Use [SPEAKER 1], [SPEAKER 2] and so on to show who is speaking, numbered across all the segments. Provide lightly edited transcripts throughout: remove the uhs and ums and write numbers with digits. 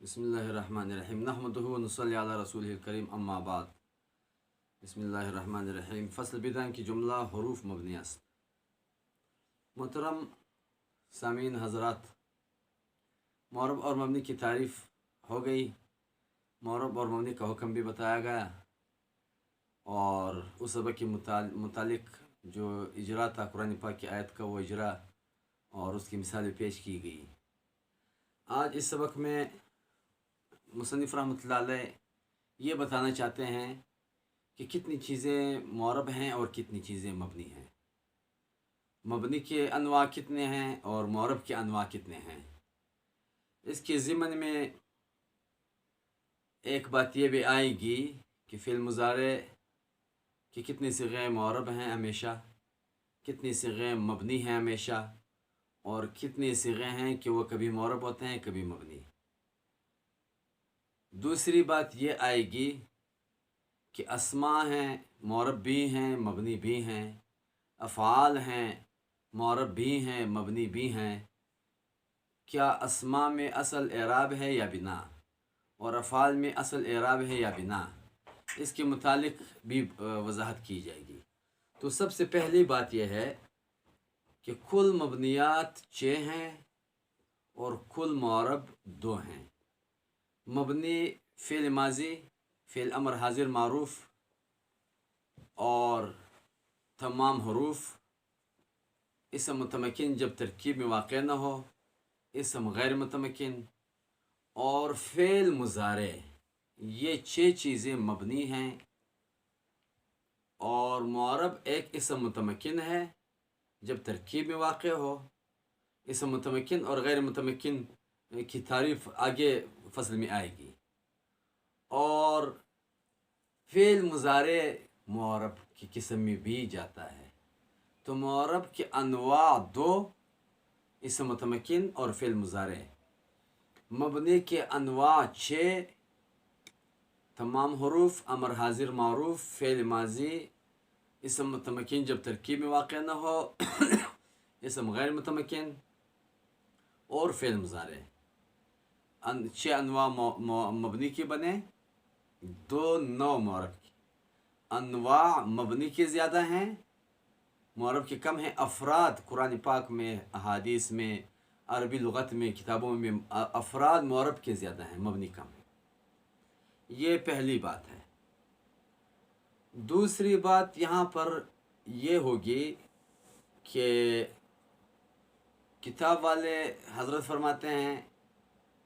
[SPEAKER 1] بسم اللہ الرحمن الرحیم نحمدہ و نصلی علی رسولہ الکریم اما بعد بسم اللہ الرحمن الرحیم فصل بداں کی جملہ حروف مبنی است۔ محترم سامعین حضرات، معرب اور مبنی کی تعریف ہو گئی، معرب اور مبنی کا حکم بھی بتایا گیا، اور اس سبق کے متعلق جو اجرا تھا قرآن پاک کی آیت کا وہ اجرا اور اس کی مثالیں پیش کی گئی۔ آج اس سبق میں مصنف رحمۃ اللہ علیہ یہ بتانا چاہتے ہیں کہ کتنی چیزیں معرب ہیں اور کتنی چیزیں مبنی ہیں، مبنی کے انواع کتنے ہیں اور معرب کے انواع کتنے ہیں۔ اس کے ضمن میں ایک بات یہ بھی آئے گی کہ فعل مضارع کی کتنی صیغیں معرب ہیں ہمیشہ، کتنی صیغیں مبنی ہیں ہمیشہ، اور کتنی صیغیں ہیں کہ وہ کبھی معرب ہوتے ہیں کبھی مبنی۔ دوسری بات یہ آئے گی کہ اسماء ہیں، معرب بھی ہیں مبنی بھی ہیں، افعال ہیں، معرب بھی ہیں مبنی بھی ہیں۔ کیا اسماء میں اصل اعراب ہے یا بنا، اور افعال میں اصل اعراب ہے یا بنا، اس کے متعلق بھی وضاحت کی جائے گی۔ تو سب سے پہلی بات یہ ہے کہ کل مبنیات 6 ہیں اور کل معرب 2 ہیں۔ مبنی فعل ماضی، فعل امر حاضر معروف اور تمام حروف، اسم متمکن جب ترکیب میں واقع نہ ہو، اسم غیر متمکن اور فعل مضارع، یہ 6 چیزیں مبنی ہیں، اور معرب ایک اسم متمکن ہے جب ترکیب میں واقع ہو۔ اسم متمکن اور غیر متمکن کی تعریف آگے فصل میں آئے گی، اور فعل مضارع معرب کی قسم میں بھی جاتا ہے۔ تو معرب کے انواع 2، اسم متمکن اور فعل مضارع۔ مبنی کے انواع 6، تمام حروف، امر حاضر معروف، فعل ماضی، اسم متمکن جب ترکیب میں واقع نہ ہو، اسم غیر متمکن اور فعل مضارع۔ 6 انواع مبنی کے بنے، 2 نوع معرب کی۔ انواع مبنی کے زیادہ ہیں، معرب کے کم ہیں۔ افراد قرآن پاک میں، احادیث میں، عربی لغت میں، کتابوں میں افراد معرب کے زیادہ ہیں، مبنی کم ہیں۔ یہ پہلی بات ہے۔ دوسری بات یہاں پر یہ ہوگی کہ کتاب والے حضرت فرماتے ہیں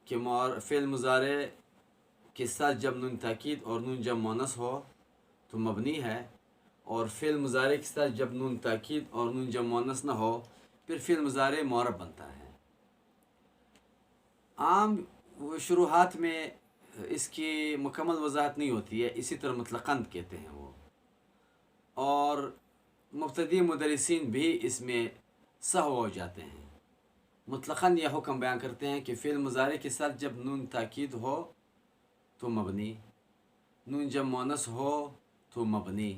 [SPEAKER 1] کہ فعل مضارع کے ساتھ جب نون تاکید اور نون جمع مؤنث ہو تو مبنی ہے، اور فعل مضارع کے ساتھ جب نون تاکید اور نون جمع مؤنث نہ ہو پھر فعل مضارع معرب بنتا ہے۔ عام شروحات میں اس کی مکمل وضاحت نہیں ہوتی ہے، اسی طرح مطلقاً کہتے ہیں وہ، اور مبتدی مدرسین بھی اس میں سہو ہو جاتے ہیں۔ مطلقاً یہ حکم بیان کرتے ہیں کہ فعل مضارع کے ساتھ جب نون تاکید ہو تو مبنی، نون جمع مؤنث ہو تو مبنی،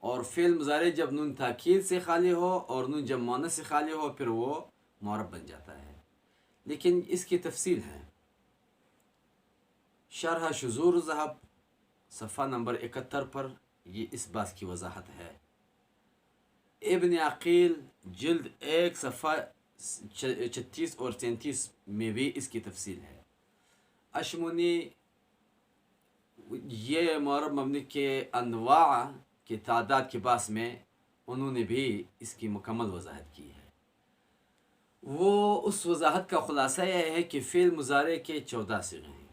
[SPEAKER 1] اور فعل مضارع جب نون تاکید سے خالی ہو اور نون جمع مؤنث سے خالی ہو پھر وہ معرب بن جاتا ہے۔ لیکن اس کی تفصیل ہے، شرح شذور الذہب صفحہ نمبر 71 پر یہ اس بات کی وضاحت ہے۔ ابن عقیل جلد 1 صفحہ 36 اور 37 میں بھی اس کی تفصیل ہے۔ اشمونی یہ معرب مبنی کے انواع کی تعداد کے باس میں انہوں نے بھی اس کی مکمل وضاحت کی ہے۔ وہ اس وضاحت کا خلاصہ یہ ہے کہ فعل مضارع کے 14 صیغے ہیں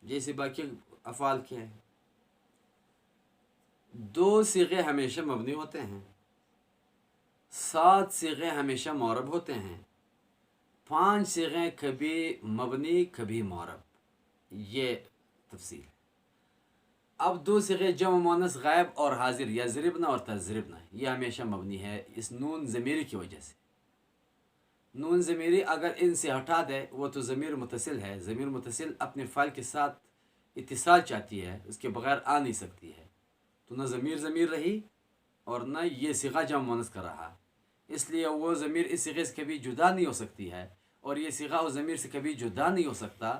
[SPEAKER 1] جیسے باقی افعال کے ہیں۔ 2 صیغے ہمیشہ مبنی ہوتے ہیں، 7 صیغے ہمیشہ معرب ہوتے ہیں، 5 صیغے کبھی مبنی کبھی معرب۔ یہ تفصیل ہے۔ اب 2 صیغے جمع مؤنث غائب اور حاضر، یا ضربنا اور تضربنا، یہ ہمیشہ مبنی ہے اس نون ضمیری کی وجہ سے۔ نون ضمیری اگر ان سے ہٹا دے وہ تو ضمیر متصل ہے، ضمیر متصل اپنے فاعل کے ساتھ اتصال چاہتی ہے، اس کے بغیر آ نہیں سکتی ہے، تو نہ ضمیر رہی اور نہ یہ صیغہ جمع مؤنث کا رہا، اس لیے وہ ضمیر اس صیغے سے کبھی جدا نہیں ہو سکتی ہے، اور یہ صیغہ اس ضمیر سے کبھی جدا نہیں ہو سکتا،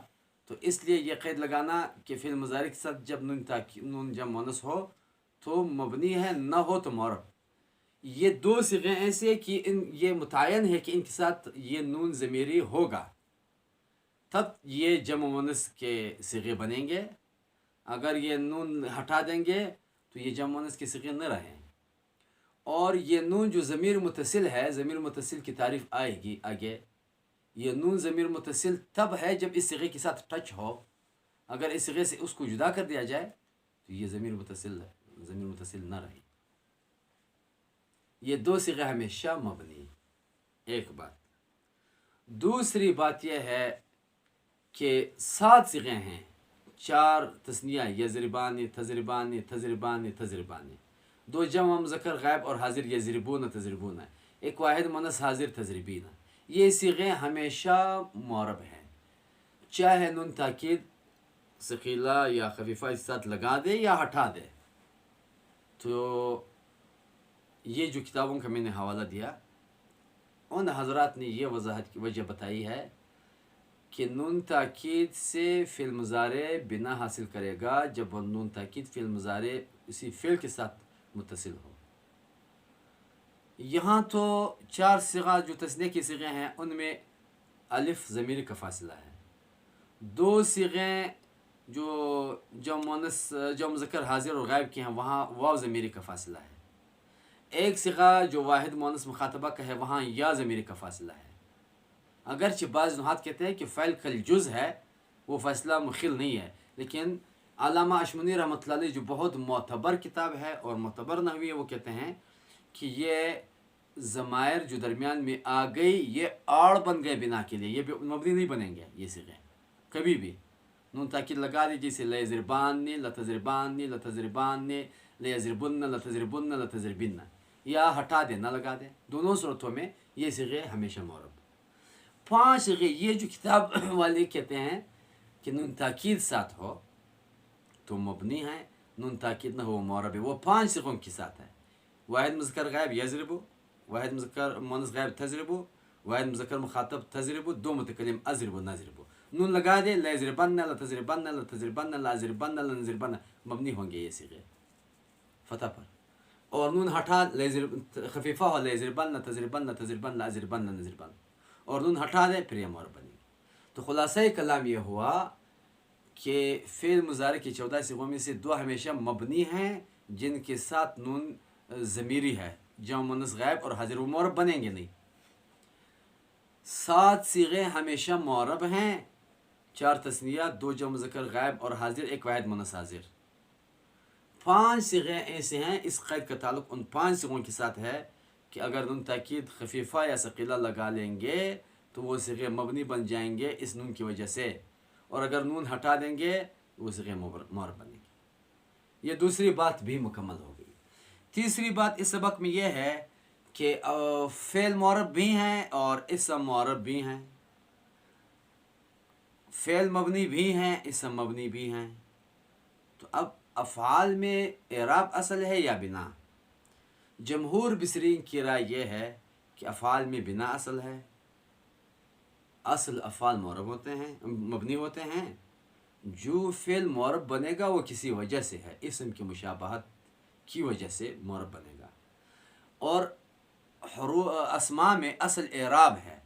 [SPEAKER 1] تو اس لیے یہ قید لگانا کہ فعل مضارع کے ساتھ جب نون جمع مؤنث ہو تو مبنی ہے، نہ ہو تو معرب۔ یہ دو صیغے ایسے کہ یہ متعین ہے کہ ان کے ساتھ یہ نون ضمیری ہوگا، تب یہ جمع مؤنث کے صیغے بنیں گے۔ اگر یہ نون ہٹا دیں گے تو یہ جمع مؤنث کے صیغے نہ رہیں۔ اور یہ نون جو ضمیر متصل ہے، ضمیر متصل کی تعریف آئے گی آگے، یہ نون ضمیر متصل تب ہے جب اس صیغے کے ساتھ ٹچ ہو۔ اگر اس صیغے سے اس کو جدا کر دیا جائے تو یہ ضمیر متصل نہ رہے۔ یہ دو صیغے ہمیشہ مبنی، ایک بات۔ دوسری بات یہ ہے کہ 7 صیغے ہیں، 4 تثنیہ، یضربان، تضربان، تضربان، تضربان، 2 جمع مذکر غائب اور حاضر، یضربون، تضربون، ایک واحد مؤنث حاضر، تضربین۔ یہ صیغے ہمیشہ معرب ہیں، چاہے نون تاکید ثقیلہ یا خفیفہ اس ساتھ لگا دے یا ہٹا دے۔ تو یہ جو کتابوں کا میں نے حوالہ دیا، ان حضرات نے یہ وضاحت کی وجہ بتائی ہے کہ نون تاکید سے فعل مضارع بنا حاصل کرے گا جب نون تاکید فعل مضارع اسی فعل کے ساتھ متصل ہو۔ یہاں تو 4 صیغہ جو تثنیہ کی صیغے ہیں ان میں الف ضمیر کا فاصلہ ہے، 2 صیغے جو جمع مذکر حاضر اور غائب کے ہیں وہاں واو ضمیر کا فاصلہ ہے، ایک صیغہ جو واحد مؤنث مخاطبہ کا ہے وہاں یا ضمیر کا فاصلہ ہے۔ اگرچہ بعض نحات کہتے ہیں کہ فعل کل جز ہے، وہ فاصلہ مخل نہیں ہے، لیکن علامہ اشمونی رحمۃ اللہ علیہ جو بہت معتبر کتاب ہے اور معتبر نحوی ہے، وہ کہتے ہیں کہ یہ ضمائر جو درمیان میں آ گئی یہ آڑ بن گئے بنا کے لیے، یہ مبنی نہیں بنیں گے یہ صیغے کبھی بھی۔ نون تاکید لگا دی جیسے لیضربان، لتضربان، لتضربان، لیضربن، لتضربن، لتضربن، یا ہٹا دے نہ لگا دے، دونوں صورتوں میں یہ صیغے ہمیشہ معرب۔ 5 صیغے یہ جو کتاب والے کہتے ہیں کہ نون تاکید ساتھ ہو تو مبنی ہے، نون تاکید نہ ہو معرب ہے، وہ 5 صیغوں کے ساتھ ہے۔ واحد مذکر غائب یضرب، واحد مذکر مؤنث غائب تضرب، واحد مذکر مخاطب تضرب، 2 متکلم اضرب و نضرب، نون لگا دے لیضربن، لتضربن، لتضربن، لاضربن، لنضربن، مبنی ہوں گے یہ صیغے فتح پر۔ اور نون ہٹا خفیفہ ہو لیضربن، تضربن، تضربن، لاضربن، نضربن، اور نون ہٹا دے پھر یہ معرب بنے گی۔ تو خلاصہ کلام یہ ہوا کہ فعل مضارع کی 14 صیغوں میں سے 2 ہمیشہ مبنی ہیں جن کے ساتھ نون ضمیری ہے، جمع مؤنث غائب اور حاضر، وہ معرب بنیں گے نہیں۔ 7 صیغے ہمیشہ معرب ہیں، 4 تثنیہ، 2 جمع مذکر غائب اور حاضر، ایک واحد مؤنث حاضر۔ 5 صیغے ایسے ہیں، اس قید کا تعلق ان 5 صیغوں کے ساتھ ہے کہ اگر نون تاکید خفیفہ یا ثقیلہ لگا لیں گے تو وہ صیغے مبنی بن جائیں گے اس نون کی وجہ سے، اور اگر نون ہٹا دیں گے وہ صیغے معرب بنیں گے۔ یہ دوسری بات بھی مکمل ہو گئی۔ تیسری بات اس سبق میں یہ ہے کہ فعل معرب بھی ہیں اور اسم معرب بھی ہیں، فعل مبنی بھی ہیں، اسم مبنی بھی ہیں۔ تو اب افعال میں اعراب اصل ہے یا بنا؟ جمہور بصرین کی رائے یہ ہے کہ افعال میں بنا اصل ہے، اصل افعال معرب ہوتے ہیں، مبنی ہوتے ہیں، جو فعل معرب بنے گا وہ کسی وجہ سے ہے، اسم کی مشابہت کی وجہ سے معرب بنے گا۔ اور اسماء میں اصل اعراب ہے،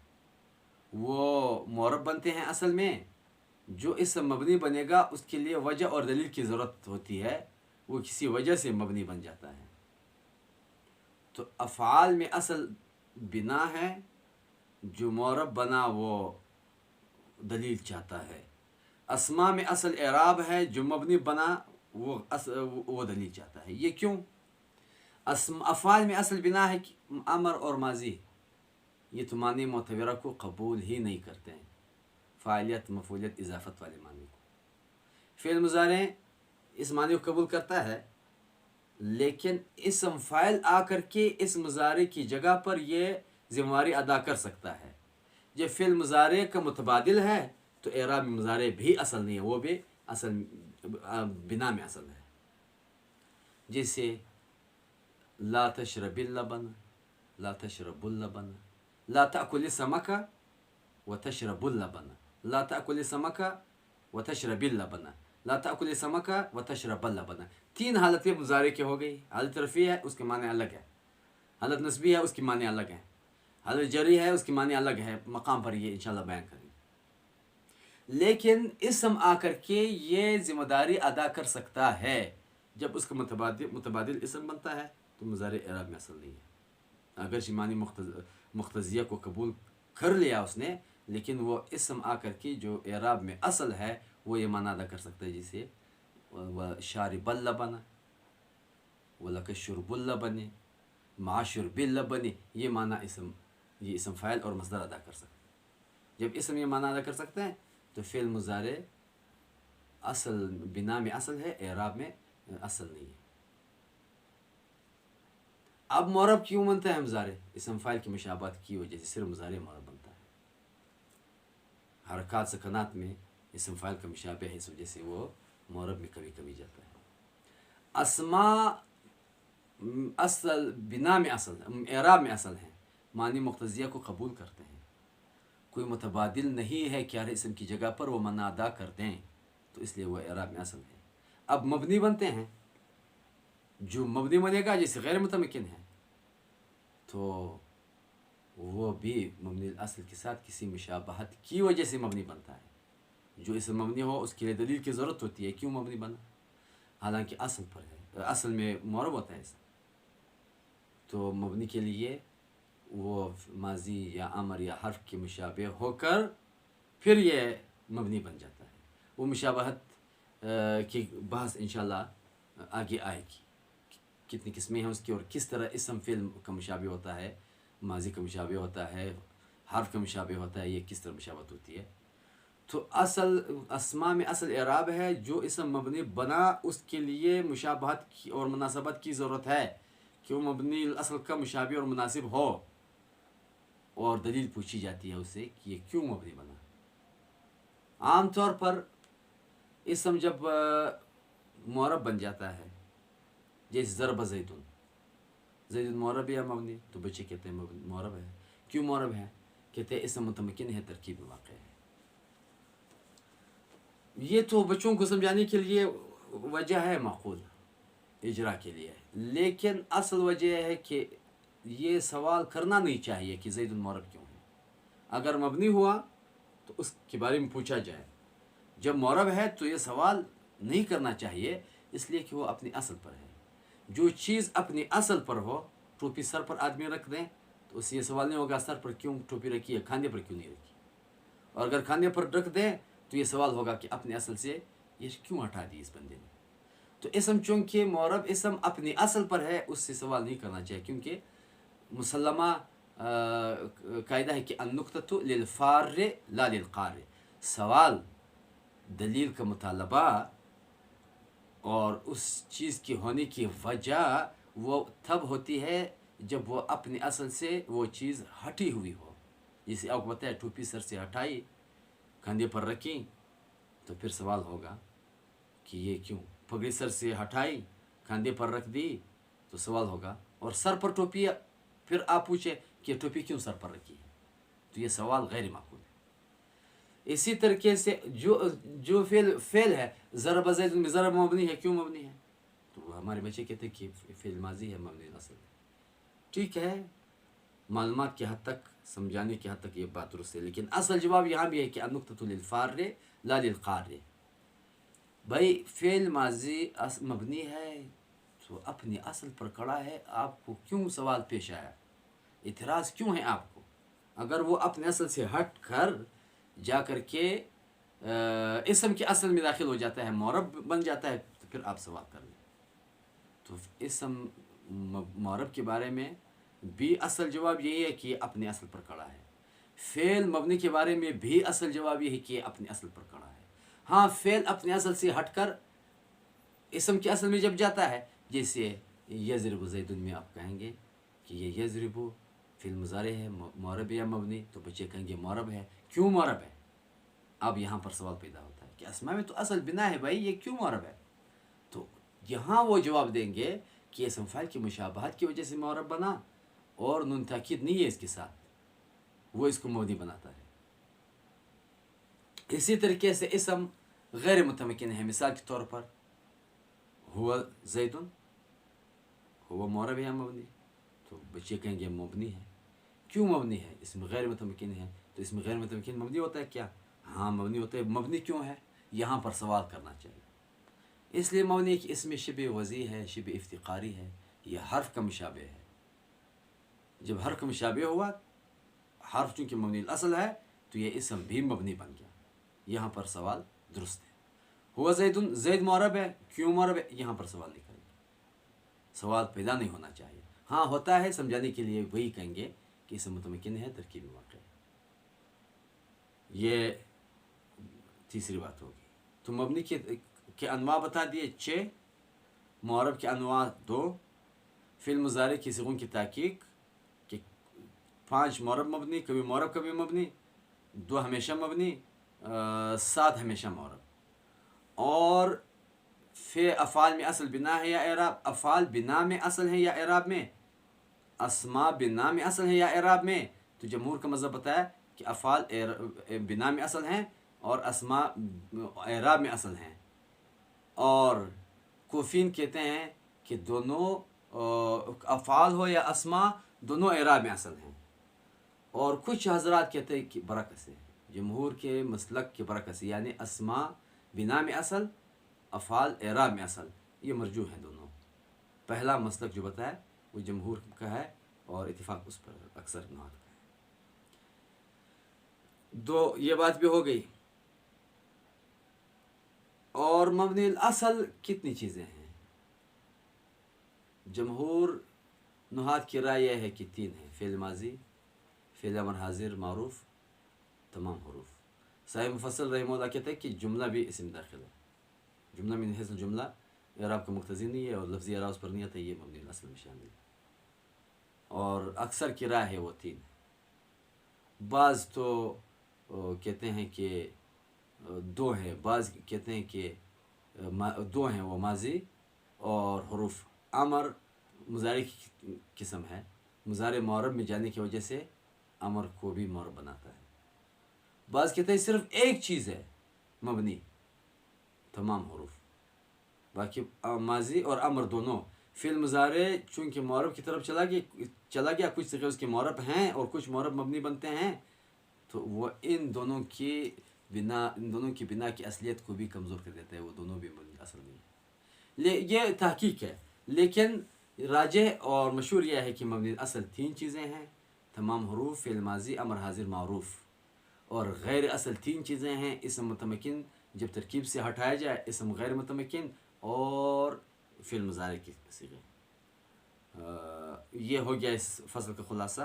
[SPEAKER 1] وہ معرب بنتے ہیں اصل میں، جو اسم مبنی بنے گا اس کے لیے وجہ اور دلیل کی ضرورت ہوتی ہے، وہ کسی وجہ سے مبنی بن جاتا ہے۔ تو افعال میں اصل بنا ہے، جو معرب بنا وہ دلیل چاہتا ہے۔ اسماء میں اصل اعراب ہے، جو مبنی بنا وہ دلیل چاہتا ہے۔ یہ کیوں؟ افعال میں اصل بنا ہے کہ امر اور ماضی، یہ تو معنی معتبرہ کو قبول ہی نہیں کرتے ہیں، فاعلیت، مفعولیت، اضافت والے معنی کو۔ فعل مضارع اس معنی کو قبول کرتا ہے، لیکن اسم فاعل آ کر کے اس مضارع کی جگہ پر یہ ذمہ داری ادا کر سکتا ہے۔ جب فعل مضارع کا متبادل ہے تو اعراب مضارع بھی اصل نہیں ہے، وہ بھی اصل بنا میں اصل ہے۔ جیسے لا تشرب اللبن، لا تشرب اللبن، لا تأکل السمک وتشرب اللبن، لا تأکل السمک وتشرب اللبن لا تأكل السمك وتشرب اللبن. 3 حالتیں مضارع کی ہو گئی. حالت رفیع ہے اس کے معنی الگ ہے، حالت نسبی ہے اس کی معنی الگ ہے، حالت جری ہے اس کی معنی الگ ہے. مقام پر یہ انشاءاللہ بیان کریں گے. لیکن اسم آ کر کے یہ ذمہ داری ادا کر سکتا ہے جب اس کا متبادل اسم بنتا ہے تو مضارع اعراب میں اصل نہیں ہے. اگرچہ معنی مقتضیہ کو قبول کر لیا اس نے، لیکن وہ اسم آ کر کے جو اعراب میں اصل ہے وہ یہ معنی ادا کر سکتا ہے، جسے شارب اللبن ولک شرب اللبن مع شرب اللبن. یہ معنی یہ اسم فاعل اور مصدر ادا کر سکتا ہے. جب اسم یہ معنی ادا کر سکتے ہیں تو فعل مضارع اصل بنا میں اصل ہے، اعراب میں اصل نہیں ہے. اب معرب کیوں بنتا ہے مضارع؟ اسم فاعل کی مشابہت کی وجہ سے صرف مضارع معرب بنتا ہے. حرکات سکنات میں اسم فاعل کا مشابہ ہے، اس وجہ سے وہ معرب میں کبھی کبھی جاتا ہے. اسماء اصل بنا میں اصل اعراب میں اصل ہیں، معنی مقتضیہ کو قبول کرتے ہیں. کوئی متبادل نہیں ہے کہ ہر اسم کی جگہ پر وہ معنی ادا کر دیں، تو اس لیے وہ اعراب میں اصل ہے. اب مبنی بنتے ہیں، جو مبنی بنے گا جیسے غیر متمکن ہے تو وہ بھی مبنی الاصل کے ساتھ کسی مشابہت کی وجہ سے مبنی بنتا ہے. جو اسم مبنی ہو اس کے لیے دلیل کی ضرورت ہوتی ہے کیوں مبنی بنا، حالانکہ اصل پر ہے، اصل میں معرب ہوتا ہے اسم. تو مبنی کے لیے وہ ماضی یا امر یا حرف کے مشابہ ہو کر پھر یہ مبنی بن جاتا ہے. وہ مشابہت کی بحث انشاءاللہ آگے آئے گی، کتنی قسمیں ہیں اس کی اور کس طرح اسم فعل کا مشابہ ہوتا ہے، ماضی کا مشابہ ہوتا ہے، حرف کا مشابہ ہوتا ہے، یہ کس طرح مشابہت ہوتی ہے. تو اصل اسماء میں اصل اعراب ہے جو اسم مبنی بنا اس کے لیے مشابہت کی اور مناسبت کی ضرورت ہے کہ وہ مبنی الاصل کا مشابہ اور مناسب ہو، اور دلیل پوچھی جاتی ہے اس سے کہ یہ کیوں مبنی بنا. عام طور پر اسم جب معرب بن جاتا ہے، جیسے ضرب زیدن، زیدن معرب یا مبنی، تو بچے کہتے ہیں معرب ہے. کیوں معرب ہے؟ کہتے ہیں اسم متمکن ہے، ترکیب میں واقع ہے. یہ تو بچوں کو سمجھانے کے لیے وجہ ہے معقول اجرا کے لیے، لیکن اصل وجہ یہ ہے کہ یہ سوال کرنا نہیں چاہیے کہ زید معرب کیوں ہے. اگر مبنی ہوا تو اس کے بارے میں پوچھا جائے، جب معرب ہے تو یہ سوال نہیں کرنا چاہیے، اس لیے کہ وہ اپنی اصل پر ہے. جو چیز اپنی اصل پر ہو، ٹوپی سر پر آدمی رکھ دیں تو اس سے یہ سوال نہیں ہوگا سر پر کیوں ٹوپی رکھی ہے، کھاندے پر کیوں نہیں رکھی. اور اگر کھاندے پر رکھ دیں تو یہ سوال ہوگا کہ اپنی اصل سے یہ کیوں ہٹا دی اس بندے نے. تو اسم چونکہ معرب اسم اپنی اصل پر ہے، اس سے سوال نہیں کرنا چاہیے، کیونکہ مسلمہ قاعدہ ہے کہ النکتۃ للفار لا للقار. سوال دلیل کا مطالبہ اور اس چیز کی ہونے کی وجہ وہ تب ہوتی ہے جب وہ اپنی اصل سے وہ چیز ہٹی ہوئی ہو. جیسے آپ کو بتایا ٹوپی سر سے ہٹائی، کندھے پر رکھی، تو پھر سوال ہوگا کہ یہ کیوں. پگڑی سر سے ہٹائی، کندھے پر رکھ دی، تو سوال ہوگا. اور سر پر ٹوپی، پھر آپ پوچھے کہ ٹوپی کیوں سر پر رکھی ہے، تو یہ سوال غیر معقول ہے. اسی طریقے سے جو فعل ہے، ضرب زید میں ضرب مبنی ہے، کیوں مبنی ہے؟ تو ہمارے بچے کہتے ہیں کہ فعل ماضی ہے، مبنی اصل ہے. ٹھیک ہے، معلومات کی حد تک، سمجھانے کی حد تک یہ بات درست ہے، لیکن اصل جواب یہاں بھی ہے کہ النکتۃ للفار لا للقار. بھائی فعل ماضی مبنی ہے تو اپنی اصل پر کڑا ہے، آپ کو کیوں سوال پیش آیا، اعتراض کیوں ہے آپ کو؟ اگر وہ اپنے اصل سے ہٹ کر جا کر کے اسم کے اصل میں داخل ہو جاتا ہے، معرب بن جاتا ہے، تو پھر آپ سوال کر لیں. تو اسم معرب کے بارے میں بھی اصل جواب یہی ہے کہ یہ اپنے اصل پر کڑا ہے. فعل مبنی کے بارے میں بھی اصل جواب یہ ہے کہ یہ اپنے اصل پر کڑا ہے. ہاں، فعل اپنے اصل سے ہٹ کر اسم کے اصل میں جب جاتا ہے، جیسے یضرب زیدن میں آپ کہیں گے کہ یہ یضرب فعل مضارع ہے، معرب یا مبنی، تو بچے کہیں گے معرب ہے. کیوں معرب ہے؟ اب یہاں پر سوال پیدا ہوتا ہے کہ اسماء میں تو اصل بنا ہے بھائی، یہ کیوں معرب ہے؟ تو یہاں وہ جواب دیں گے کہ اسم فاعل کی مشابہت کی وجہ سے معرب بنا، اور نون تاکید نہیں ہے اس کے ساتھ، وہ اس کو مبنی بناتا ہے. اسی طریقے سے اسم غیر متمکن ہے، مثال کے طور پر ہوا زیدن، ہوا معرب یا مبنی، تو بچے کہیں گے مبنی ہے. کیوں مبنی ہے؟ اس میں غیر متمکن ہے، تو اس میں غیر متمکن مبنی ہوتا ہے کیا؟ ہاں مبنی ہوتا ہے. مبنی کیوں ہے؟ یہاں پر سوال کرنا چاہیے. اس لیے مبنی کہ اس میں شبہ وضیح ہے، شبہ افتقاری ہے، یہ حرف کا مشابہ ہے. جب حرف کا مشابہ ہوا، حرف چونکہ مبنی الاصل ہے، تو یہ اسم بھی مبنی بن گیا. یہاں پر سوال درست ہے. ہوا زیدن، زید معرب ہے، کیوں معرب ہے؟ یہاں پر سوال نہیں کریں گے، سوال پیدا نہیں ہونا چاہیے. ہاں ہوتا ہے، سمجھانے کے لیے وہی کہیں گے کہ اسم متمکن ہے، ترکیبی واقع ہے. یہ تیسری بات ہوگی. تو مبنی کے انواع بتا دیے 6، معرب کے انواع 2، فعل مضارع کی صیغوں کی تحقیق کہ 5 معرب مبنی، کبھی معرب کبھی مبنی، 2 ہمیشہ مبنی، 7 ہمیشہ معرب. اور افعال میں اصل بنا ہے یا اعراب، افعال بنا میں اصل ہیں یا اعراب میں، اسماء بنا میں اصل ہیں یا اعراب میں. تو جمہور کا مذہب بتایا کہ افعال بنا میں اصل ہیں اور اسماء اعراب میں اصل ہیں. اور کوفین کہتے ہیں کہ دونوں افعال ہو یا اسماء دونوں اعراب میں اصل ہیں. اور کچھ حضرات کہتے ہیں کہ برعکس ہے، جمہور کے مسلک کے برعکس ہے، یعنی اسماء بنا میں اصل، افعال اعراب میں اصل. یہ مرجوح ہیں دونوں. پہلا مسلک جو بتایا وہ جمہور کا ہے اور اتفاق اس پر اکثر نحات کا ہے. یہ بات بھی ہو گئی. اور مبنی الاصل کتنی چیزیں ہیں؟ جمہور نحات کی رائے یہ ہے کہ 3 ہیں: فعل ماضی، فعل امر حاضر معروف، تمام حروف. صاحب مفصل رحمہ اللہ کہتے ہیں کہ جملہ بھی اسم داخل ہے. جملہ من حیث الجملہ اعراب کا مقتضی نہیں ہے اور لفظی اعراب پر نہیں آتا، یہ مبنی الاصل میں شامل ہے. اور اکثر کی رائے ہے وہ 3. بعض تو کہتے ہیں کہ 2 ہیں، بعض کہتے ہیں کہ 2 ہیں، وہ ماضی اور حروف. امر مضارع کی قسم ہے، مضارع معرب میں جانے کی وجہ سے امر کو بھی معرب بناتا ہے. بعض کہتے ہیں صرف ایک چیز ہے مبنی، تمام حروف. باقی ماضی اور امر دونوں. فعل مضارع چونکہ معرب کی طرف چلا گیا، کچھ صیغے اس کے معرب ہیں اور کچھ معرب مبنی بنتے ہیں، تو وہ ان دونوں کی بنا کی اصلیت کو بھی کمزور کر دیتا ہے. وہ دونوں بھی مبنی اصل نہیں ہے. یہ تحقیق ہے، لیکن راجح اور مشہور یہ ہے کہ مبنی اصل 3 چیزیں ہیں: تمام حروف، فعل ماضی، امر حاضر معروف. اور غیر اصل 3 چیزیں ہیں: اسم متمکن جب ترکیب سے ہٹایا جائے، اسم غیر متمکن، اور فعل مضارع کی صیغے. یہ ہو گیا اس فصل کا خلاصہ.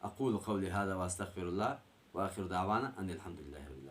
[SPEAKER 1] اقول قولی ھذا واستغفر اللہ، وآخر دعوانا ان الحمد للہ رب العالمین.